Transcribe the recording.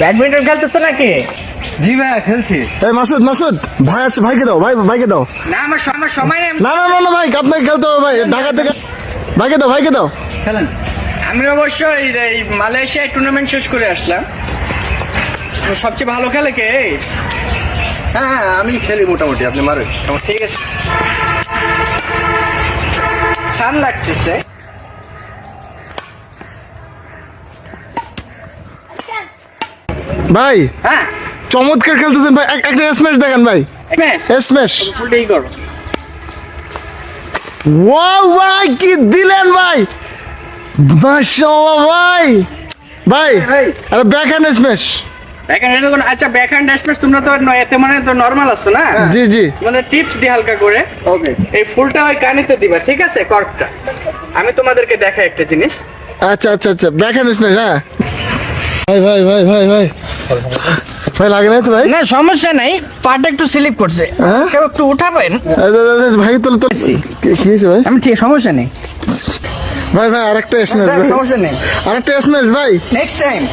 Badminton খেলতেছো নাকি? জি ভাইয়া খেলছি। এই মাসুদ মাসুদ ভাই আছে, ভাইকে দাও, ভাইকে দাও। না আমার সময় নেই। না না না না ভাই, আপনাকে খেলতে হবে ভাই, ঢাকা থেকে। ভাইকে দাও। খেলেন। আমি অবশ্যই এই মালয়েশিয়ায় টুর্নামেন্ট শেষ করে আসলাম। সবচেয়ে ভালো খেলে কে? হ্যাঁ আমি খেলি মোটামুটি, আপনি মারেন। ঠিক আছে। সান লাগতেছে। ভাই হ্যাঁ চমৎকার খেলতেছেন ভাই, একটা স্ম্যাশ দেখেন ভাই, স্ম্যাশ। ফুলটাই করো। ওয়াও ভাই কি দিলেন ভাই, মাশাআল্লাহ ভাই। ভাই আরে ব্যাক হ্যান্ড স্ম্যাশ। আচ্ছা ব্যাকহ্যান্ড স্ম্যাশ তোমরা তো এতে মানে তো নরমাল আছো না? জি জি। তোমাদের টিপস দি হালকা করে। ওকে। এই ফুলটা ওই কানিতে দিবা, ঠিক আছে? কর্কটা আমি তোমাদেরকে দেখাই একটা জিনিস। আচ্ছা আচ্ছা আচ্ছা, ব্যাক হ্যান্ড স্ম্যাশ। হ্যাঁ ভাই ভাই লাগে না তো ভাই? না সমস্যা নাই, পাটা একটু স্লিপ করছে। হ্যাঁ? কেউ একটু উঠাবেন? ভাই তো কি হয়েছে ভাই? আমি ঠিক, সমস্যা নেই। ভাই আরেকটা স্ম্যাশ, সমস্যা নেই, আরেকটা স্ম্যাশ ভাই। Next time.